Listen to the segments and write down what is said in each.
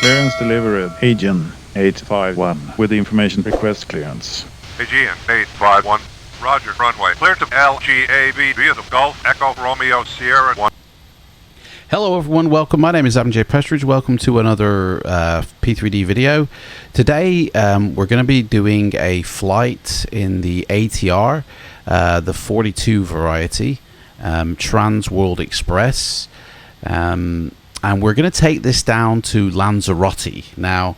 Clearance delivered. Agent 851 with information request clearance. Agent 851. Roger, runway. Clear to LGAB via the Gulf Echo Romeo Sierra 1. Hello everyone, welcome. My name is Adam J. Pestridge. Welcome to another P3D video. Today we're going to be doing a flight in the ATR, the 42 variety, Trans World Express, and we're going to take this down to Lanzarote. Now,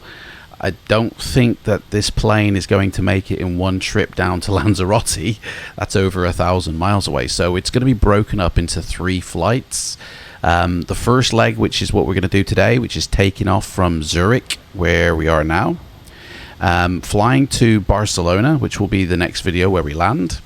I don't think that this plane is going to make it in one trip down to Lanzarote. That's over 1,000 miles away, so it's going to be broken up into 3 flights. The first leg, which is what we're going to do today, which is taking off from Zurich, where we are now, flying to Barcelona, which will be the next video where we land.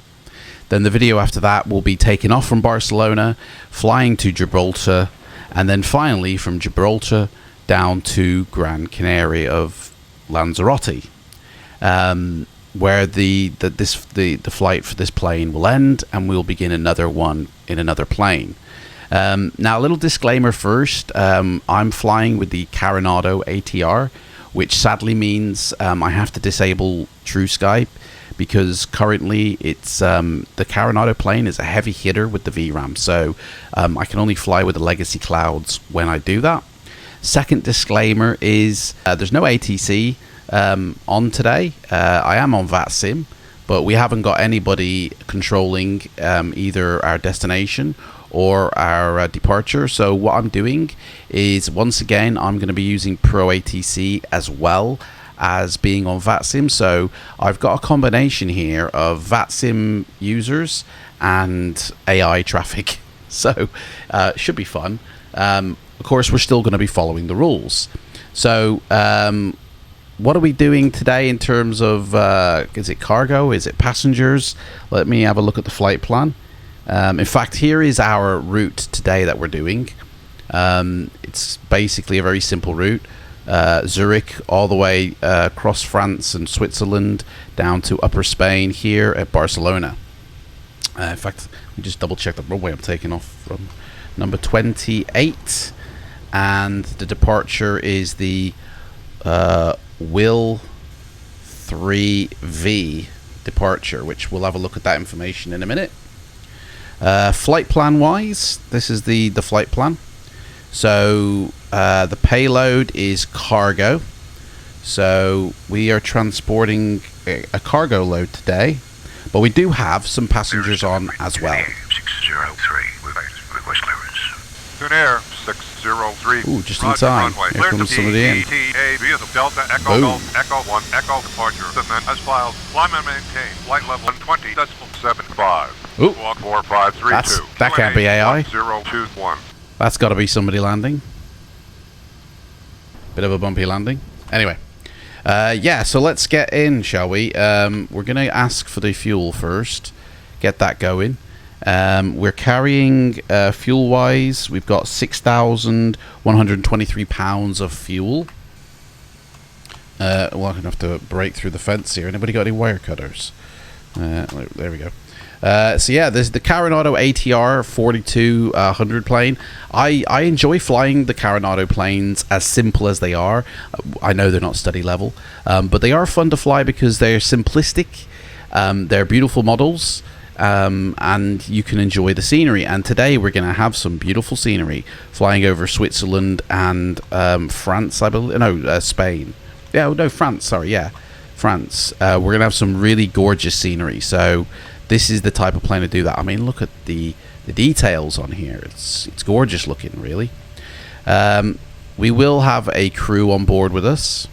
Then the video after that will be taking off from Barcelona, flying to Gibraltar, and then finally from Gibraltar down to Gran Canaria of Lanzarote, where the flight for this plane will end, and we'll begin another one in another plane. Now, a little disclaimer first. I'm flying with the Coronado ATR, which sadly means I have to disable TrueSkype because currently it's the Coronado plane is a heavy hitter with the VRAM, so I can only fly with the legacy clouds when I do that. Second disclaimer is there's no ATC on today. I am on VATSIM, but we haven't got anybody controlling either our destination or our departure. So what I'm doing is, once again, I'm going to be using Pro ATC as well as being on VATSIM. So I've got a combination here of VATSIM users and AI traffic. So it should be fun. Of course, we're still going to be following the rules. So what are we doing today in terms of, is it cargo? Is it passengers? Let me have a look at the flight plan. In fact, here is our route today that we're doing. It's basically a very simple route. Zurich all the way across France and Switzerland down to Upper Spain here at Barcelona. In fact, we just double check the runway I'm taking off from, number 28. And the departure is the Will 3V departure, which we'll have a look at that information in a minute. Flight plan wise, this is the flight plan. So the payload is cargo, so we are transporting a cargo load today, but we do have some passengers on as well. 603 request clearance. Good Air 603. Ooh, just in time. Here comes somebody in. ETA via the Delta Echo Boom. Golf Echo 1 Echo departure. Cement as filed. Climb and maintain. Flight level 120.75. Ooh, Walk 4532. that can't be AI. 021. That's got to be somebody landing. Bit of a bumpy landing. Anyway, yeah, so let's get in, shall we? We're going to ask for the fuel first. Get that going. We're carrying, fuel-wise, we've got 6,123 pounds of fuel. Well, I'm going to have to break through the fence here. Anybody got any wire cutters? There we go. So yeah, there's the Coronado ATR42500 plane. I enjoy flying the Coronado planes as simple as they are. I know they're not study level, but they are fun to fly because they're simplistic. They're beautiful models, and you can enjoy the scenery. And today we're going to have some beautiful scenery flying over Switzerland and France, I believe. No, Spain. Yeah, no, France. Sorry, yeah, France. We're going to have some really gorgeous scenery. So this is the type of plane to do that. I mean, look at the details on here. It's gorgeous looking, really. We will have a crew on board with us.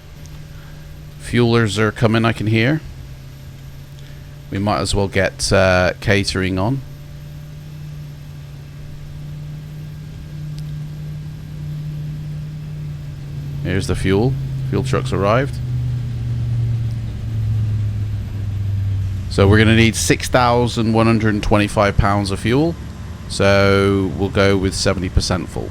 Fuelers are coming, I can hear. We might as well get catering on. Here's the fuel. Fuel truck's arrived. So we're going to need 6,125 pounds of fuel. So we'll go with 70% full.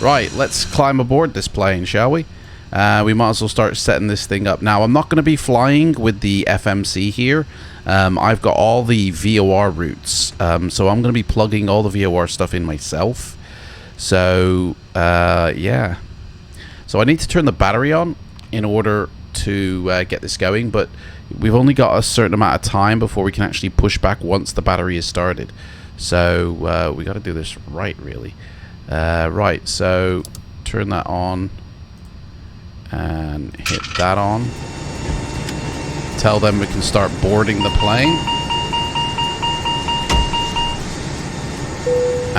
Right, let's climb aboard this plane, shall we? We might as well start setting this thing up. Now, I'm not going to be flying with the FMC here. I've got all the VOR routes. So I'm going to be plugging all the VOR stuff in myself. So, yeah. So I need to turn the battery on in order to get this going, but we've only got a certain amount of time before we can actually push back once the battery is started. So we got to do this right, really. Right, so turn that on and hit that on. Tell them we can start boarding the plane.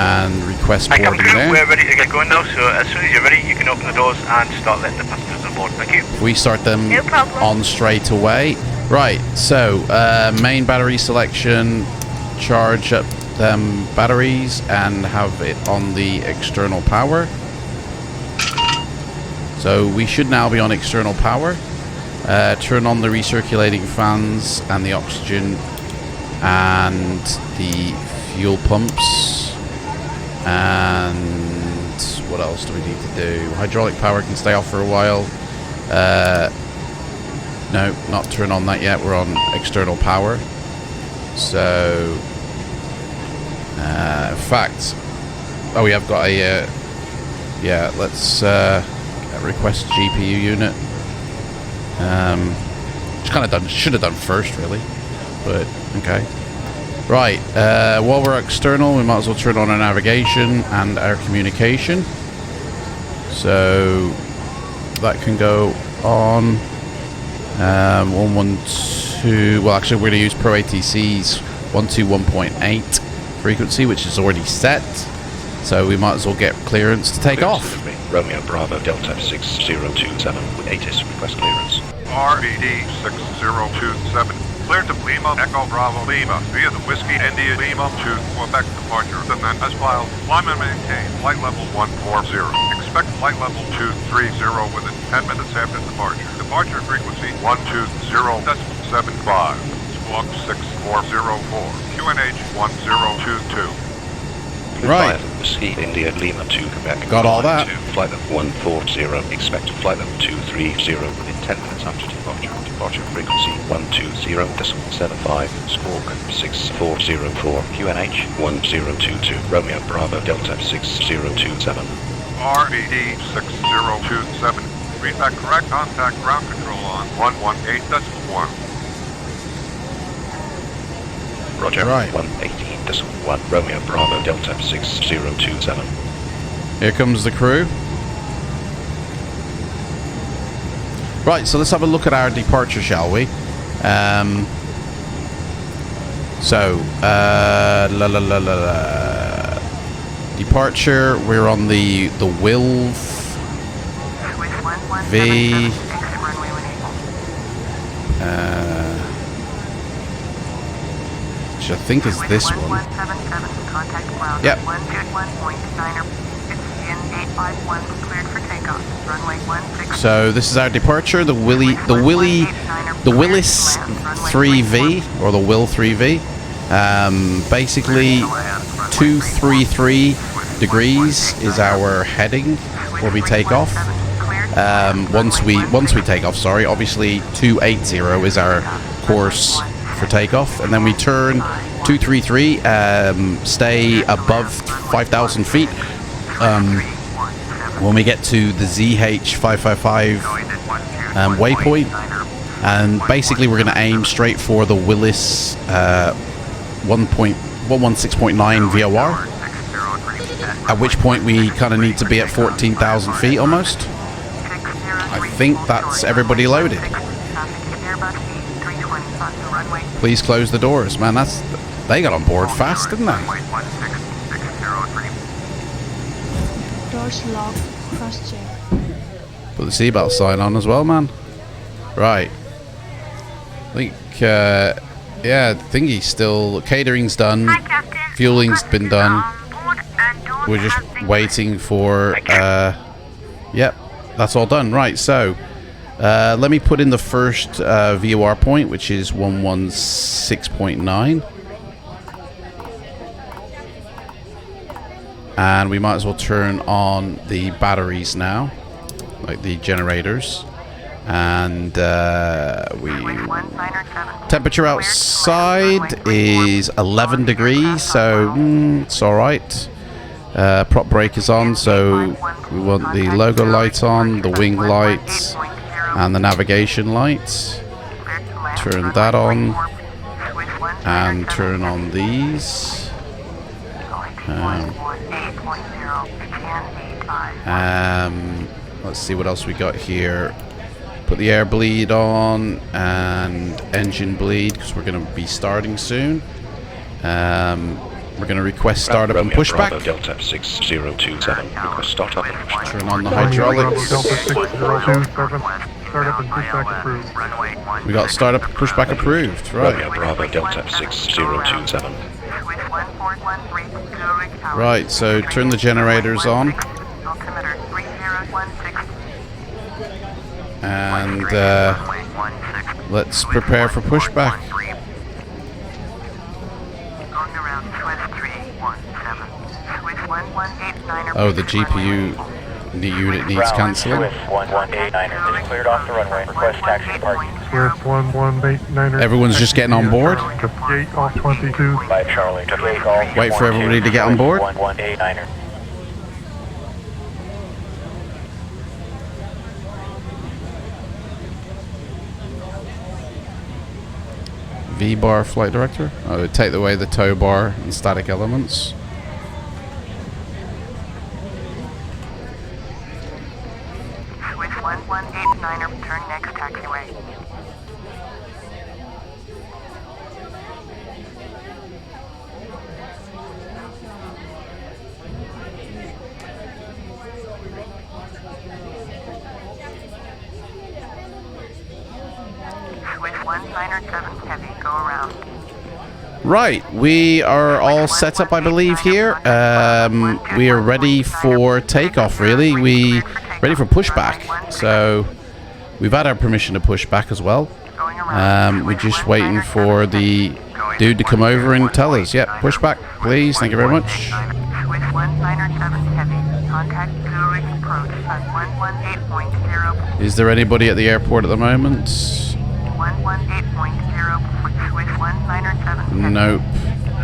And request boarding there. We're ready to get going now, so as soon as you're ready, you can open the doors and start letting the passengers on board. Thank you. We start them No problem. on straight away. Right, so main battery selection, charge up them batteries and have it on the external power. So we should now be on external power. Turn on the recirculating fans and the oxygen and the fuel pumps. And what else do we need to do? Hydraulic power can stay off for a while. No, not turn on that yet. We're on external power. So, in fact, oh, we have got a, yeah, let's request GPU unit. It's kind of done, should have done first, really, but okay. Right, while we're external, we might as well turn on our navigation and our communication. So that can go on 112. Well, actually, we're going to use Pro ATC's 121.8 frequency, which is already set. So we might as well get clearance to take off. Romeo Bravo Delta 6027 with ATIS request clearance. RBD 6027. Clear to Lima, Echo Bravo Lima, via the Whiskey India Lima to Quebec departure. Cement as filed. Climb and maintain flight level 140. Expect flight level 230 within 10 minutes after departure. Departure frequency 120.75. Squawk 6404. QNH 1022. Right. Whiskey India Lima to Quebec. Got all that. Flight level 140. Expect flight level 230 within 10 minutes after departure. Departure frequency 120.75. Squawk 6404. QNH 1022. Romeo Bravo Delta 6027. RBD 6027. Feedback correct. Contact ground control on 118.1. Roger. Right. 118.1. Romeo Bravo Delta 6027. Here comes the crew. Right, so let's have a look at our departure, shall we? Departure, we're on the Will V. Which I think is this one. Yep. So this is our departure, the Willis 3V, or the Will 3V. Basically 233 degrees is our heading where we take off. Once we take off, sorry, obviously 280 is our course for takeoff, and then we turn 233, stay above 5,000 feet. When we get to the ZH555 waypoint, and basically we're going to aim straight for the Willis 116.9 VOR, at which point we kind of need to be at 14,000 feet almost. I think that's everybody loaded. Please close the doors. Man, they got on board fast, didn't they? Doors locked. Cross check. Put the seatbelt sign on as well, man. Right. I think, yeah, thingy's still... Catering's done. Hi, Captain. Fueling's been done. We're just waiting for... Yep, that's all done. Right, so... let me put in the first VOR point, which is 116.9. And we might as well turn on the batteries now, like the generators. And temperature outside is 11 degrees, so it's all right. Prop brake is on, so we want the logo light on, the wing lights, and the navigation lights. Turn that on, and turn on these. Let's see what else we got here. Put the air bleed on and engine bleed because we're going to be starting soon. We're going to request startup and pushback. Bravo Delta 6027. Request startup and pushback. Turn on the hydraulics. Delta 627. Startup and pushback approved. We got startup and pushback approved, right? Romeo Bravo Delta 6027. Right, so turn the generators on. And let's prepare for pushback. Oh, the GPU unit needs cancelling. Swift 1189er is cleared off the runway. Request taxi parking. Swift 1189er. Everyone's just getting on board. Gate off 22. 5 Charlie. To gate off. Wait for everybody to get on board. 1189er. V-bar flight director. Oh, take away the tow bar and static elements. Swiss 1189er, turn next taxiway. Swiss 1907 heavy, go around. Right, we are all set up, I believe, here. We are ready for takeoff, really. We ready for pushback. So we've had our permission to push back as well. We're just waiting for the dude to come over and tell us. Yep, push back, please. Thank you very much. Swiss 1907 heavy, contact Zurich approach at 118.0. Is there anybody at the airport at the moment? 118.0 for Swiss 1907 heavy. Nope.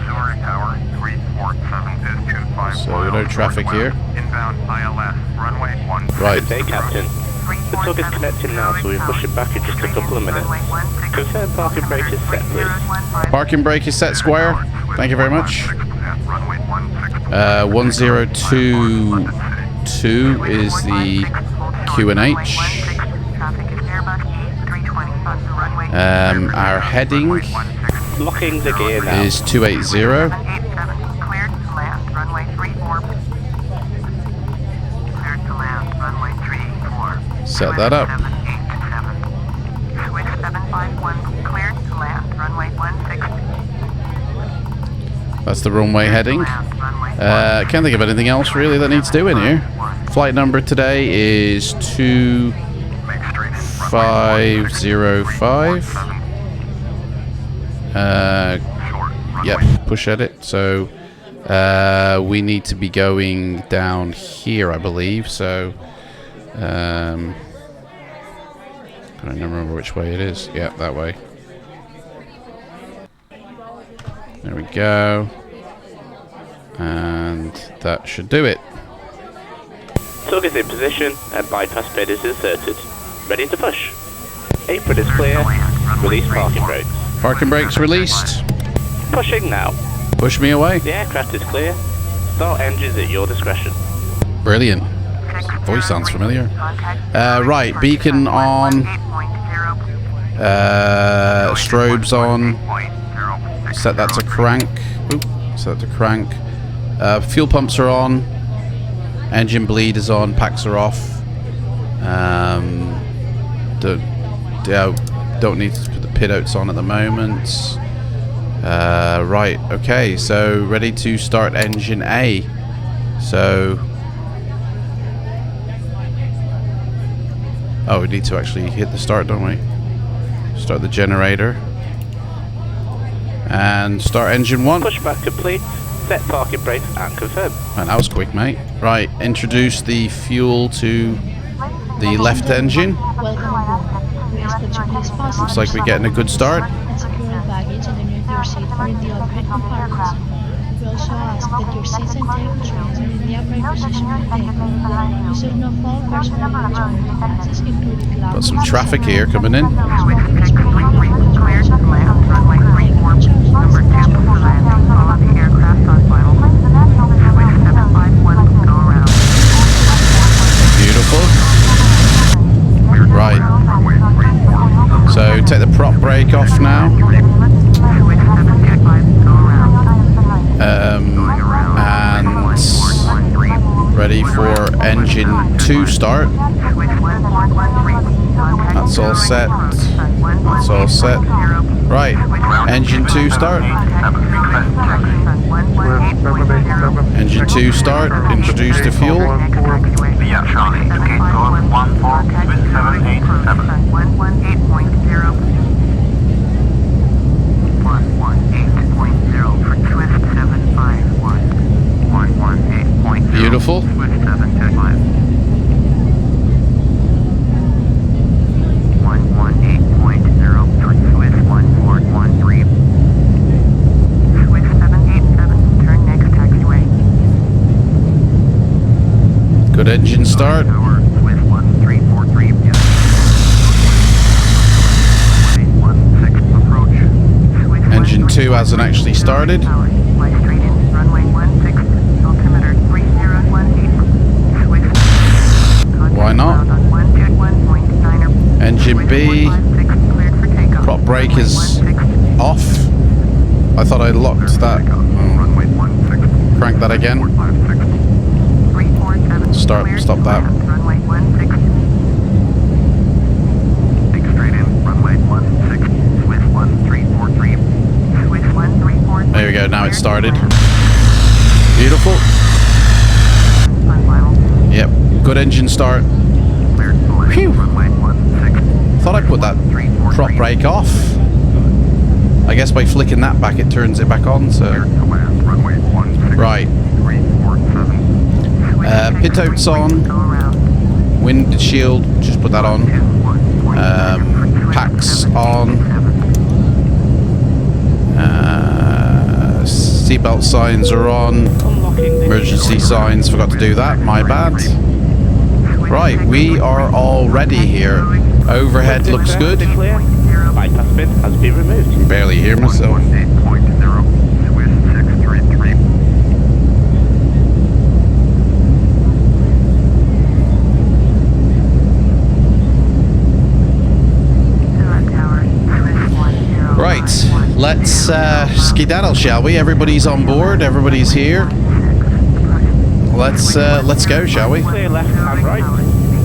Zurich Tower 347 is 25. So no traffic here. Inbound ILS, runway 1. Right. Good day, Captain. The tug is connecting now, so we'll push it back in just a couple of minutes. Confirm parking brake is set, please. Parking brake is set, Squire. Thank you very much. 1022 is the Q&H. Our heading Locking the gear now. is 280. Set that up. Swiss 751 cleared to land, runway 16. That's the runway heading. Can't think of anything else really that needs doing here. Flight number today is 2505. Yep, push edit. So we need to be going down here, I believe. So I don't remember which way it is. Yeah, that way. There we go. And that should do it. Tug is in position and bypass bed is inserted. Ready to push. Apron is clear. Release parking brakes. Parking brakes released. Pushing now. Push me away. The aircraft is clear. Start engines at your discretion. Brilliant. Voice sounds familiar. Right, beacon on. Strobes on. Set that to crank. Oop, set that to crank. Fuel pumps are on. Engine bleed is on. Packs are off. Don't need to put the pidotes on at the moment. Right, okay, so ready to start engine A. So we need to actually hit the start, don't we? Start the generator. And start engine 1. Pushback complete. Set parking brakes and confirm. Man, that was quick, mate. Right, introduce the fuel to the left engine. Looks like we're getting a good start. And secure your baggage underneath your seat or in the overhead compartments. We also ask that your seats and tables remain in the position maintained. Receive no fall bears bearing circumstances, including cloud. Got some traffic here coming in. Smoking is prohibited in the cars of runway 34. Number 2, landing, follow the aircraft on final. Swiss 751, go around. Beautiful. Right. So take the prop brake off now. Swiss 725, go around. And ready for engine 2 start. That's all set. That's all set. Right. Engine 2 start. Engine 2 start. Introduce the fuel. Via Charlie, gate code 14 Swiss 787. 118.0 for Swiss 751. 118.0. Beautiful. Swiss 725. 118.0 for Swiss 1413. Swiss 787, turn next taxiway. Good engine start. Tower, Swiss 1343. 116 approach. Swiss Engine 2 hasn't actually started. Tower, fly straight in, runway 16, altimeter 3018. Swiss. Why not? On 121.9. Engine B. Cleared for takeoff. Prop brake is off. I thought I locked that. Crank that again. 347. Stop that. Runway 16. Take straight in, runway 16. Swiss 1343. Swiss 1343. There we go, now it started. Beautiful. On final. Yep, good engine start. Cleared to land. Phew. Runway 16. Thought I put that prop brake off. I guess by flicking that back it turns it back on, so. Cleared to land. Runway 16. Right. 347. Pit outs on. Go around. Wind shield, just put that on. Packs on. Seatbelt signs are on. Emergency signs, forgot to do that, my bad. Right, we are all ready here. Overhead looks good. Bypass bin has been removed. Can barely hear myself. 18.0. Swiss 633. Right, let's skedaddle, shall we? Everybody's on board, everybody's here. Let's go, shall we? Clear left and right.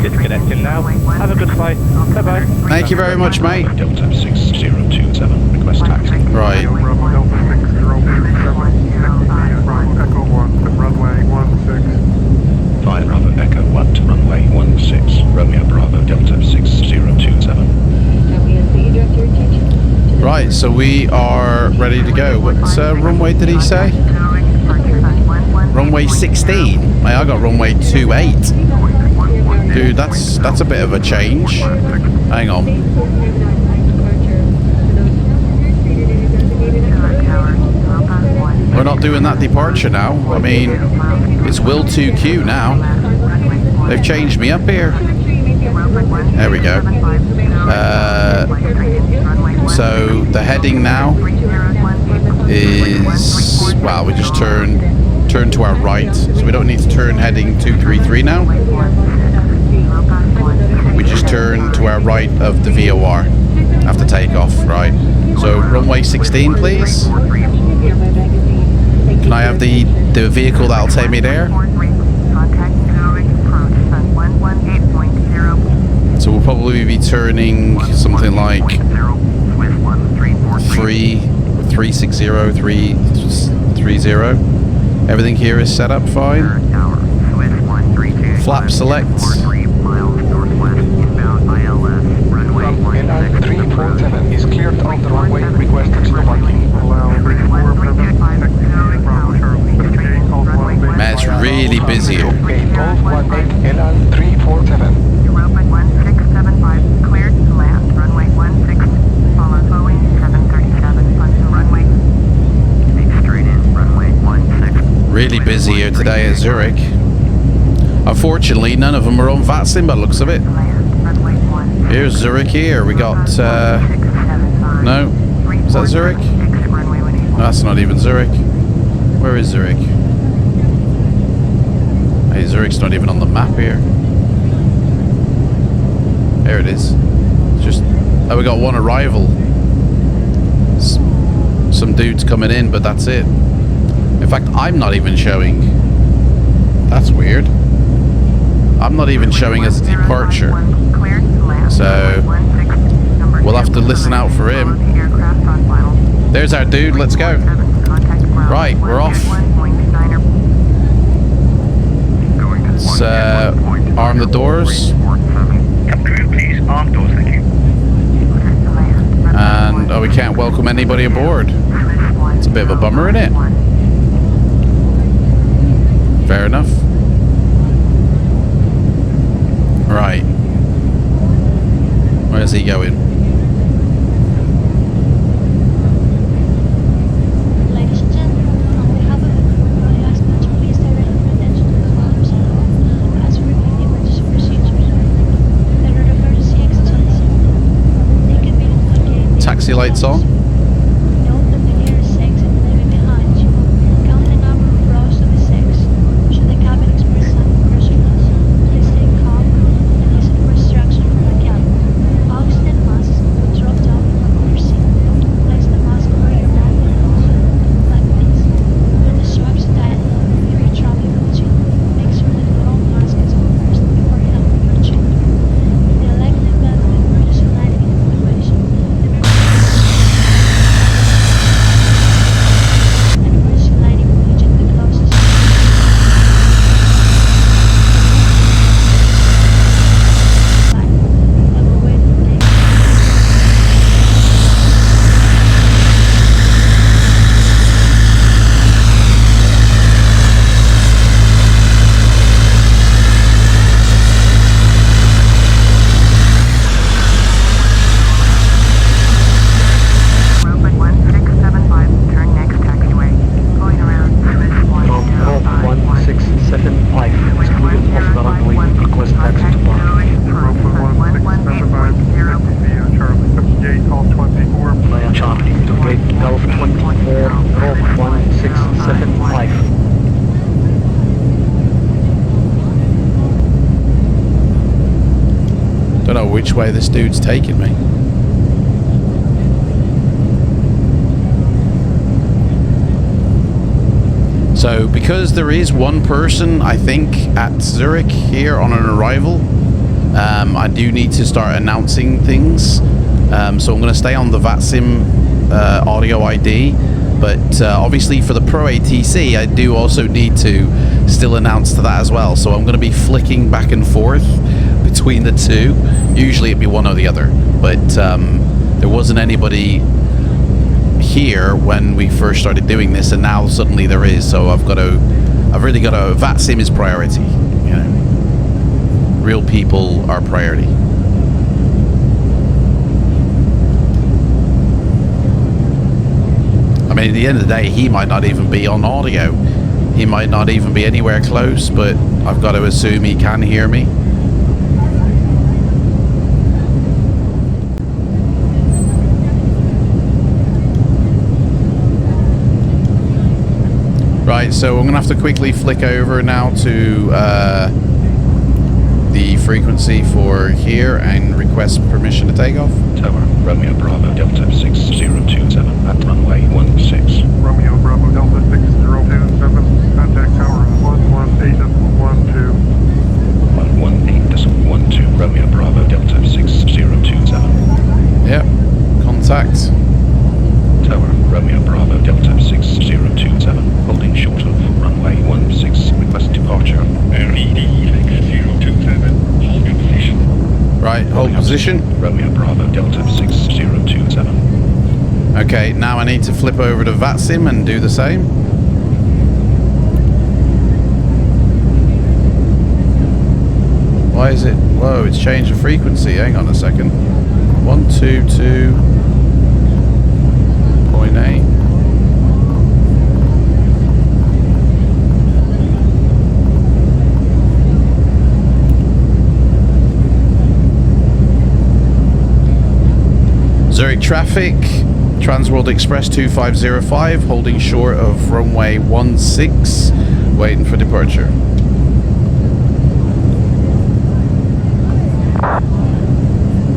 Disconnecting now. Have a good flight. Bye bye. Thank you very much, mate. Delta 6027, request taxi. Right. Delta 6027, Echo 1 to runway 16. 5 Bravo Echo 1 to runway 16. Romeo Bravo Delta 6027. Right, so we are ready to go. What runway did he say? Runway 16? I got runway 28. Dude, that's a bit of a change. Hang on. We're not doing that departure now. I mean, it's Will 2Q now. They've changed me up here. There we go. So the heading now is, well, we just turn to our right, so we don't need to turn heading 233 now. We just turn to our right of the VOR after takeoff, right? So runway 16, please. Can I have the vehicle that'll take me there? So we'll probably be turning something like 360, 330. Everything here is set up fine. Flap select. LSZH is cleared on the runway. Request slow parking. Man, it's really busy here. Gate code 18 LL347. Europa 1675, cleared to land, runway 16, follow Boeing 737 onto runway, take straight in, runway 16. Really busy here today at Zurich. Unfortunately, none of them are on VATSIM by the looks of it. Here's Zurich here. We got, no. Is that Zurich? No, that's not even Zurich. Where is Zurich? Hey, Zurich's not even on the map here. There it is. Just, oh, we got one arrival. Some dudes coming in, but that's it. In fact, I'm not even showing. That's weird. I'm not even showing as a departure. So we'll have to listen out for him. There's our dude. Let's go. Right, we're off. Let's arm the doors. Please arm doors, thank you. And oh, we can't welcome anybody aboard. It's a bit of a bummer, isn't it? Fair enough. Right. Where's he going? Ladies and gentlemen, on behalf of everyone, I ask that you please direct your attention to the following sign as we review the emergency procedures. There are emergency exits on the scene. They can be located. Taxi lights on. Note that the nearest exit may be behind you. Count the number of rows to the 6. Should the cabin experience some distress, please stay calm and listen for instructions from the captain. Oxygen masks will be dropped off on your seat. Place the mask over your mouth and nose, like this. Put the straps tightly if you're traveling with children. Make sure that the whole mask is on first before helping your children. In the likely event of emergency lighting evacuation, emergency lighting will reach at the closest. I will wait for the Movement 1675, turn next taxiway. Going around Tues 1675, excluded off the runway, request taxi to park. Roper 1675, via Charlie 58, call 24. Via Charlie to gate Golf 24, drop 1675. Don't know which way this dude's taking me. So, because there is one person, I think, at Zurich here on an arrival, I do need to start announcing things. So I'm going to stay on the VATSIM audio ID, but obviously for the Pro ATC, I do also need to still announce to that as well. So I'm going to be flicking back and forth between the two. Usually it'd be one or the other, but there wasn't anybody here when we first started doing this, and now suddenly there is. So I've really got to. VATSIM is priority. You know, real people are priority. I mean, at the end of the day, he might not even be on audio. He might not even be anywhere close, but I've got to assume he can hear me. Right, so I'm going to have to quickly flick over now to the frequency for here and request permission to take off. Tower, Romeo Bravo Delta 6027 at runway 16. Romeo Bravo Delta 6027, contact tower 118.12. 118.12, Romeo Bravo Delta 6027. Yep, contact. Tower, Romeo Bravo Delta 6027, holding short of runway 16, request departure. LSZH 6027, hold your position. Right, hold position. Romeo Bravo Delta 6027. Okay, now I need to flip over to VATSIM and do the same. Why is it? Whoa, it's changed the frequency. Hang on a second. 122.8. Zurich traffic, Transworld Express 2505, holding short of runway 16, waiting for departure.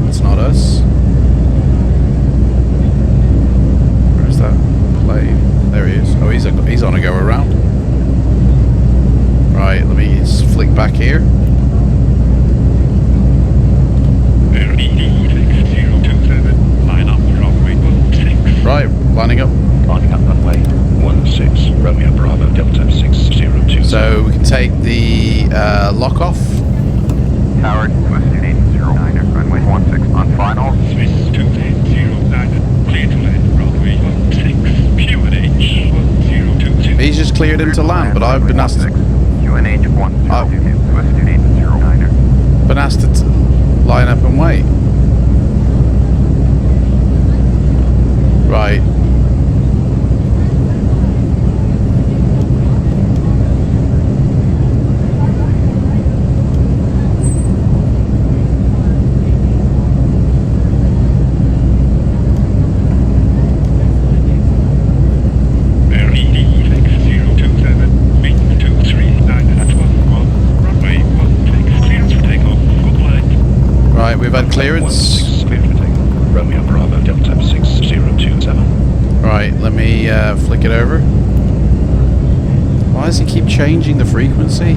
It's not us. Where's that plane? There he is. Oh, he's on a go around. Right, let me just flick back here. Right, lining up. Lining up runway 16, Romeo Bravo Delta 602. So we can take the lock off. Tower, Swiss 2809, runway 16 on final. Swiss 2809, clear to land, runway 16, QNH 1022. He's just cleared him to land, but I've been asked to... QNH 1022, Swiss 2809. Been asked to line up and wait. Right. Right, we've had clearance. Romeo Bravo Delta 6027. Right, let me flick it over. Why does he keep changing the frequency?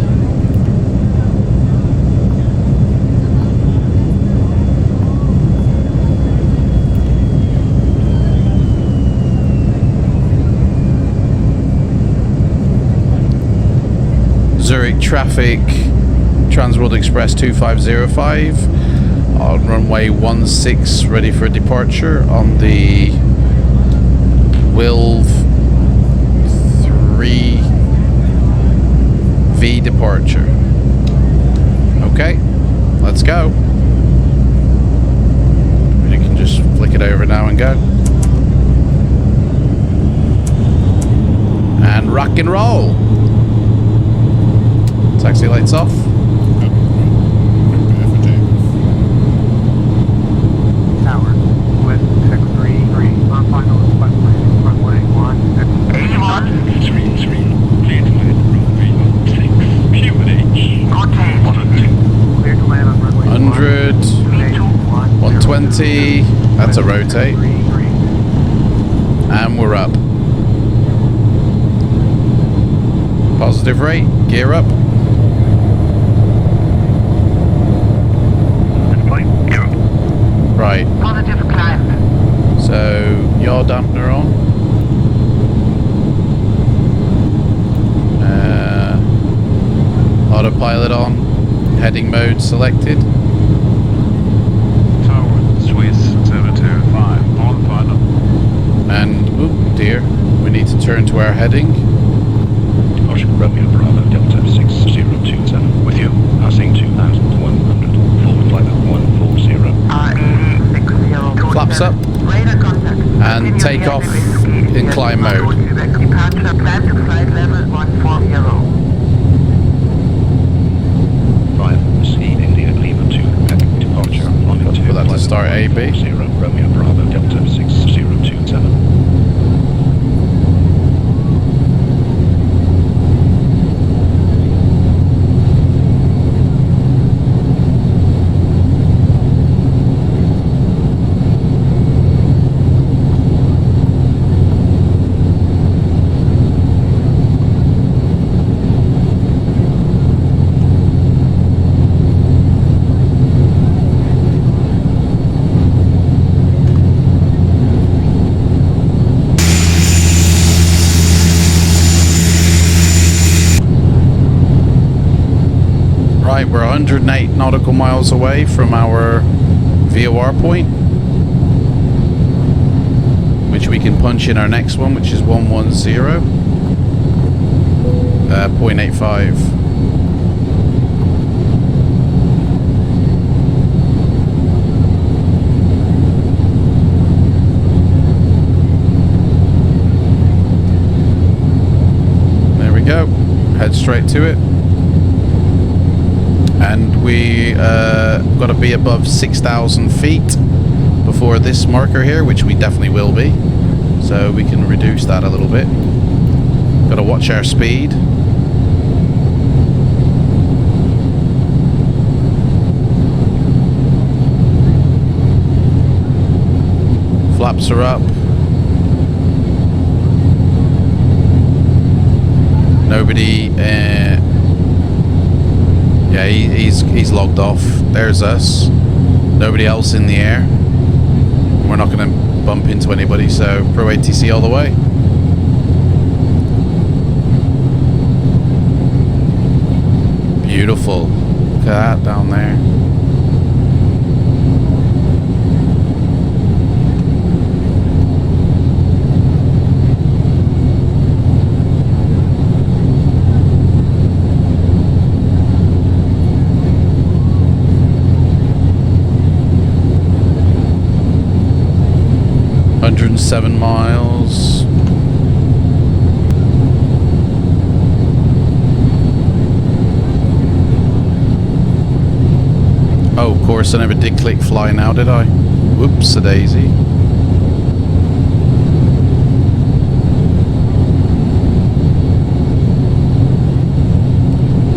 Zurich traffic, Transworld Express 2505. On runway 16, ready for departure on the Wilv 3V departure. Okay, let's go. You can just flick it over now and go. And rock and roll. Taxi lights off. That's a rotate. And we're up. Positive rate, gear up. Right. Positive climb. So, yaw dampener on. Autopilot on. Heading mode selected. And, oh dear, we need to turn to our heading. Departure Romeo Bravo Delta 6027. With you, passing 2100. Forward flight 140. Flaps up. And take off in climb mode. Departure plan to flight level 140. 5 C India Lima 2 heading departure on Let's put that to start AB. 0 Romeo Bravo Delta 6027. Right, we're 108 nautical miles away from our VOR point, which we can punch in our next one, which is 110, 0.85. There we go. Head straight to it. And we got to be above 6,000 feet before this marker here, which we definitely will be. So we can reduce that a little bit. Got to watch our speed. Flaps are up. Nobody. Yeah, he's logged off. There's us. Nobody else in the air. We're not going to bump into anybody, so Pro ATC all the way. Beautiful. Look at that down there. Seven miles. Oh, of course, I never did click fly now, did I? Whoops, a daisy.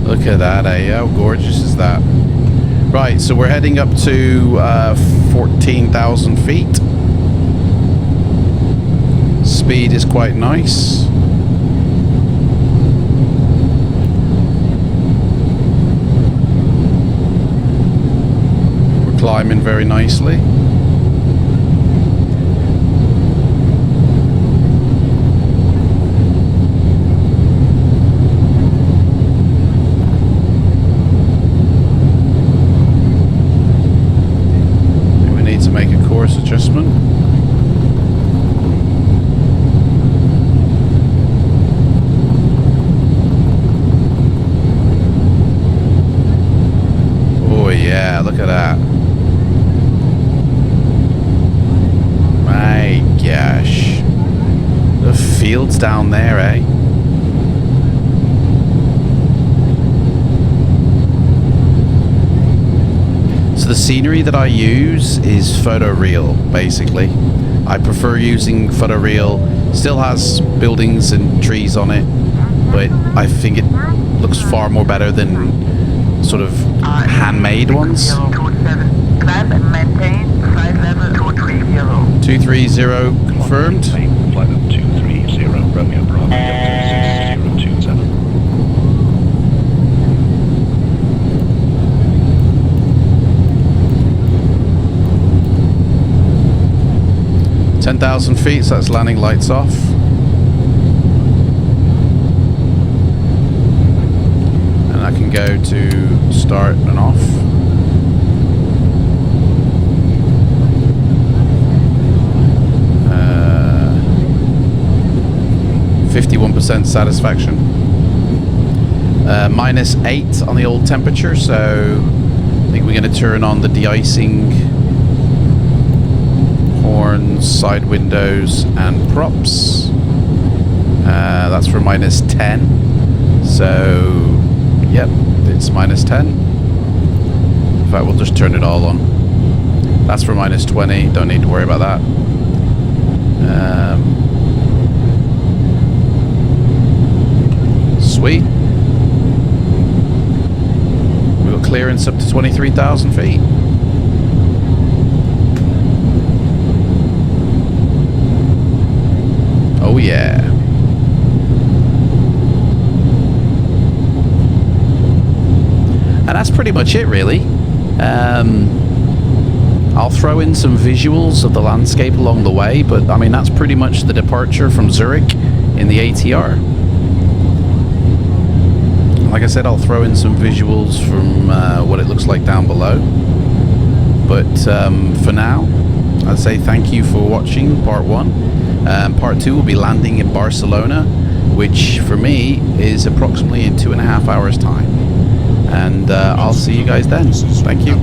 Look at that, eh? How gorgeous is that? Right, so we're heading up to 14,000 feet. Speed is quite nice. We're climbing very nicely. We need to make a course adjustment. Yeah, look at that. My gosh. The fields down there, eh? So the scenery that I use is photoreal, basically. I prefer using photoreal. Still has buildings and trees on it, but I think it looks far more better than sort of handmade ones. 230 confirmed. Flight level 230, Romeo Bravo, 6027. 10,000 feet, so that's landing lights off. And I can go to start and off. 51% satisfaction. -8 on the old temperature, so I think we're going to turn on the de-icing, horns, side windows, and props. That's for -10. So, yep, it's -10. In fact, we'll just turn it all on. That's for -20. Don't need to worry about that. Sweet. We've got clearance up to 23,000 feet. Oh yeah. And that's pretty much it, really. I'll throw in some visuals of the landscape along the way, but I mean, that's pretty much the departure from Zurich in the ATR. Like I said, I'll throw in some visuals from what it looks like down below. But for now, I'd say thank you for watching part 1. Part 2 will be landing in Barcelona, which for me is approximately in 2.5 hours time. And I'll see you guys then. Thank you.